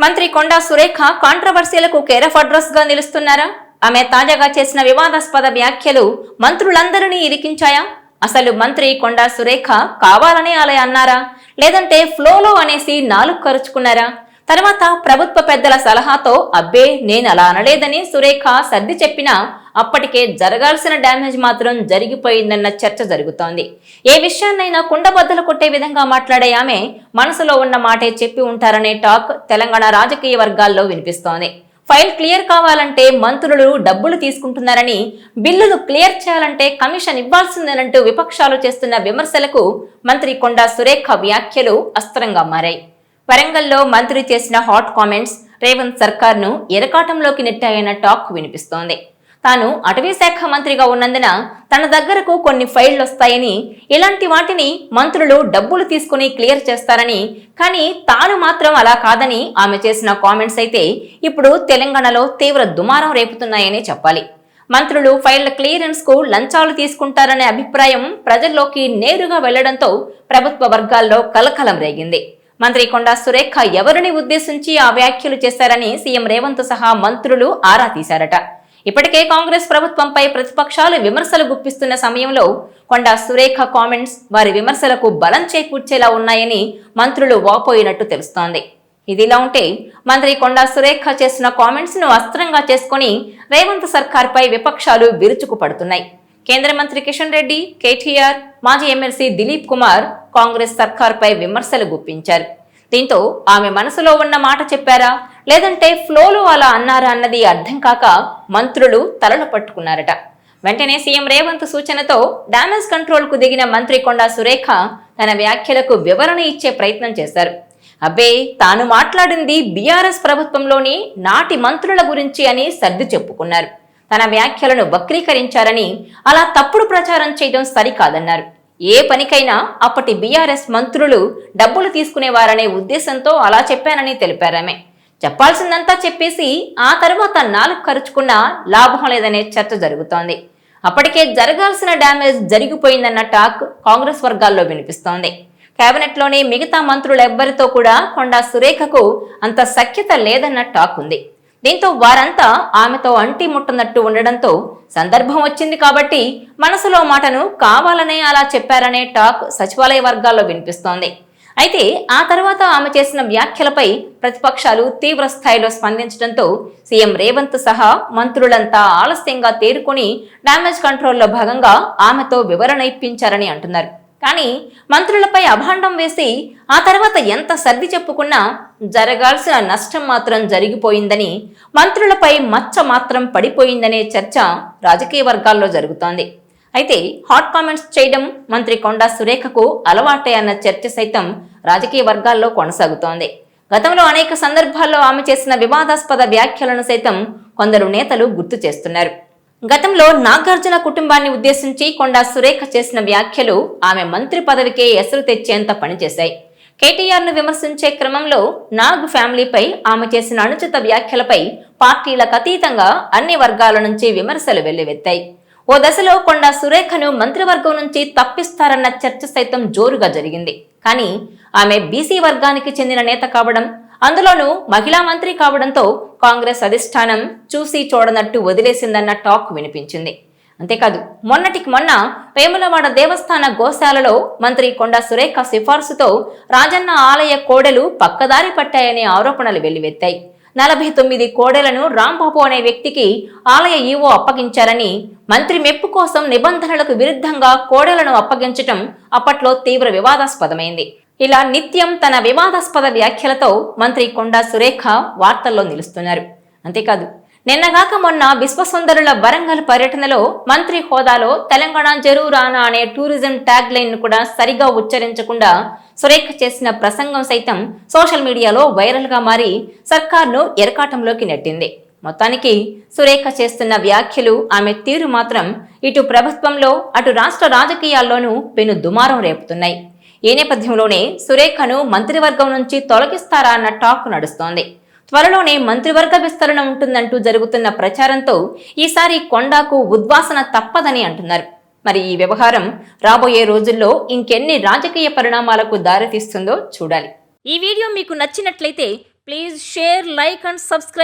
మంత్రి Konda Surekha కాంట్రవర్సీలకు care of address గా నిలుస్తున్నారా? ఆమె తాజాగా చేసిన వివాదాస్పద వ్యాఖ్యలు మంత్రులందరినీ ఇరికించాయా? అసలు మంత్రి కొండా సురేఖ కావాలనే అలా అన్నారా, లేదంటే ఫ్లోలో అనేసి నాలుగు కరుచుకున్నారా? తర్వాత ప్రభుత్వ పెద్దల సలహాతో అబ్బే నేను అలా అనలేదని సురేఖ సర్ది చెప్పినా అప్పటికే జరగాల్సిన డ్యామేజ్ మాత్రం జరిగిపోయిందన్న చర్చ జరుగుతోంది. ఏ విషయాన్నైనా కుండబద్దలు కొట్టే విధంగా మాట్లాడే ఆమె మనసులో ఉన్న మాటే చెప్పి ఉంటారనే టాక్ తెలంగాణ రాజకీయ వర్గాల్లో వినిపిస్తోంది. ఫైల్ క్లియర్ కావాలంటే మంత్రులు డబ్బులు తీసుకుంటున్నారని, బిల్లులు క్లియర్ చేయాలంటే కమిషన్ ఇవ్వాల్సిందేనంటూ విపక్షాలు చేస్తున్న విమర్శలకు మంత్రి కొండా సురేఖ వ్యాఖ్యలు అస్త్రంగా మారాయి. వరంగల్లో మంత్రి చేసిన హాట్ కామెంట్స్ రేవంత్ సర్కార్ను ఎరకాటంలోకి నెట్టాయన్న టాక్ వినిపిస్తోంది. తాను అటవీ శాఖ మంత్రిగా ఉన్నందున తన దగ్గరకు కొన్ని ఫైళ్లు వస్తాయని, ఇలాంటి వాటిని మంత్రులు డబ్బులు తీసుకుని క్లియర్ చేస్తారని, కానీ తాను మాత్రం అలా కాదని ఆమె చేసిన కామెంట్స్ అయితే ఇప్పుడు తెలంగాణలో తీవ్ర దుమారం రేపుతున్నాయని చెప్పాలి. మంత్రులు ఫైళ్ల క్లియరెన్స్ కు లంచాలు తీసుకుంటారనే అభిప్రాయం ప్రజల్లోకి నేరుగా వెళ్లడంతో ప్రభుత్వ వర్గాల్లో కలకలం రేగింది. మంత్రి కొండా సురేఖ ఎవరిని ఉద్దేశించి ఆ వ్యాఖ్యలు చేశారని సీఎం రేవంత్ సహా మంత్రులు ఆరా తీశారట. ఇప్పటికే కాంగ్రెస్ ప్రభుత్వంపై ప్రతిపక్షాలు విమర్శలు గుప్పిస్తున్న సమయంలో కొండా సురేఖ కామెంట్స్ వారి విమర్శలకు బలం చేకూర్చేలా ఉన్నాయని మంత్రులు వాపోయినట్టు తెలుస్తోంది. ఇదిలా ఉంటే మంత్రి కొండా సురేఖ చేసిన కామెంట్స్ ను అస్త్రంగా చేసుకుని రేవంత్ సర్కార్పై విపక్షాలు విరుచుకు పడుతున్నాయి. కేంద్ర మంత్రి కిషన్ రెడ్డి, కేటీఆర్, మాజీ ఎమ్మెల్సీ దిలీప్ కుమార్ కాంగ్రెస్ సర్కార్పై విమర్శలు గుప్పించారు. దీంతో ఆమె మనసులో ఉన్న మాట చెప్పారా, లేదంటే ఫ్లోలో అలా అన్నారా అన్నది అర్థం కాక మంత్రులు తలలు పట్టుకున్నారట. వెంటనే సీఎం రేవంత్ సూచనతో డ్యామేజ్ కంట్రోల్ కు దిగిన మంత్రి కొండా సురేఖ తన వ్యాఖ్యలకు వివరణ ఇచ్చే ప్రయత్నం చేశారు. అబ్బే తాను మాట్లాడింది బీఆర్ఎస్ ప్రభుత్వంలోని నాటి మంత్రుల గురించి అని సర్ది చెప్పుకున్నారు. తన వ్యాఖ్యలను వక్రీకరించారని, అలా తప్పుడు ప్రచారం చేయడం సరికాదన్నారు. ఏ పనికైనా అప్పటి బీఆర్ఎస్ మంత్రులు డబ్బులు తీసుకునేవారనే ఉద్దేశంతో అలా చెప్పానని తెలిపారామె. చెప్పాల్సిందంతా చెప్పేసి ఆ తర్వాత నాలుగు ఖర్చుకున్నా లాభం లేదనే చర్చ జరుగుతోంది. అప్పటికే జరగాల్సిన డ్యామేజ్ జరిగిపోయిందన్న టాక్ కాంగ్రెస్ వర్గాల్లో వినిపిస్తోంది. కేబినెట్ లోని మిగతా మంత్రులెవ్వరితో కూడా కొండా సురేఖకు అంత సఖ్యత లేదన్న టాక్ ఉంది. దీంతో వారంతా ఆమెతో అంటి ముట్టనట్టు ఉండడంతో సందర్భం వచ్చింది కాబట్టి మనసులో మాటను కావాలనే అలా చెప్పారనే టాక్ సచివాలయ వర్గాల్లో వినిపిస్తోంది. అయితే ఆ తర్వాత ఆమె చేసిన వ్యాఖ్యలపై ప్రతిపక్షాలు తీవ్ర స్థాయిలో స్పందించడంతో సీఎం రేవంత్ సహా మంత్రులంతా ఆలస్యంగా తేరుకొని డ్యామేజ్ కంట్రోల్లో భాగంగా ఆమెతో వివరణ ఇప్పించారని అంటున్నారు. కానీ మంత్రులపై అభాండం వేసి ఆ తర్వాత ఎంత సర్ది చెప్పుకున్నా జరగాల్సిన నష్టం మాత్రం జరిగిపోయిందని, మంత్రులపై మచ్చ మాత్రం పడిపోయిందనే చర్చ రాజకీయ వర్గాల్లో జరుగుతోంది. అయితే హాట్ కామెంట్స్ చేయడం మంత్రి కొండా సురేఖకు అలవాటే అన్న చర్చ సైతం రాజకీయ వర్గాల్లో కొనసాగుతోంది. గతంలో అనేక సందర్భాల్లో ఆమె చేసిన వివాదాస్పద వ్యాఖ్యలను సైతం కొందరు నేతలు గుర్తు చేస్తున్నారు. గతంలో నాగార్జున కుటుంబాన్ని ఉద్దేశించి కొండా సురేఖ చేసిన వ్యాఖ్యలు ఆమె మంత్రి పదవికే ఎసరు తెచ్చేంత పనిచేశాయి. కేటీఆర్ ను విమర్శించే క్రమంలో నాగ్ ఫ్యామిలీపై ఆమె చేసిన అనుచిత వ్యాఖ్యలపై పార్టీలకు అతీతంగా అన్ని వర్గాల నుంచి విమర్శలు వెల్లువెత్తాయి. ఓ దశలో కొండా సురేఖను మంత్రివర్గం నుంచి తప్పిస్తారన్న చర్చ సైతం జోరుగా జరిగింది. కానీ ఆమె బీసీ వర్గానికి చెందిన నేత కావడం, అందులోనూ మహిళా మంత్రి కావడంతో కాంగ్రెస్ అధిష్టానం చూసి చూడనట్టు వదిలేసిందన్న టాక్ వినిపించింది. అంతేకాదు మొన్నటికి మొన్న వేములవాడ దేవస్థాన గోశాలలో మంత్రి కొండా సురేఖ సిఫార్సుతో రాజన్న ఆలయ కోడెలు పక్కదారి పట్టాయనే ఆరోపణలు వెల్లువెత్తాయి. 49 కోడెలను రాంబాబు అనే వ్యక్తికి ఆలయ ఈవో అప్పగించారని, మంత్రి మెప్పు కోసం నిబంధనలకు విరుద్ధంగా కోడెలను అప్పగించటం అప్పట్లో తీవ్ర వివాదాస్పదమైంది. ఇలా నిత్యం తన వివాదాస్పద వ్యాఖ్యలతో మంత్రి కొండా సురేఖ వార్తల్లో నిలుస్తున్నారు. అంతేకాదు నిన్నగాక మొన్న విశ్వసుందరుల వరంగల్ పర్యటనలో మంత్రి హోదాలో తెలంగాణ జరూరానా అనే టూరిజం ట్యాగ్ లైన్ ను కూడా సరిగా ఉచ్చరించకుండా సురేఖ చేసిన ప్రసంగం సైతం సోషల్ మీడియాలో వైరల్ గా మారి సర్కార్ను ఎరకాటంలోకి నెట్టింది. మొత్తానికి సురేఖ చేస్తున్న వ్యాఖ్యలు, ఆమె తీరు మాత్రం ఇటు ప్రభుత్వంలో అటు రాష్ట్ర రాజకీయాల్లోనూ పెను దుమారం రేపుతున్నాయి. ఈ నేపథ్యంలోనే సురేఖను మంత్రివర్గం నుంచి తొలగిస్తారా అన్న టాక్ నడుస్తోంది. త్వరలోనే మంత్రివర్గ విస్తరణ ఉంటుందంటూ జరుగుతున్న ప్రచారంతో ఈసారి కొండాకు ఉద్వాసన తప్పదని అంటున్నారు. మరి ఈ వ్యవహారం రాబోయే రోజుల్లో ఇంకెన్ని రాజకీయ పరిణామాలకు దారితీస్తుందో చూడాలి. ఈ వీడియో మీకు నచ్చినట్లయితే please share, like and subscribe.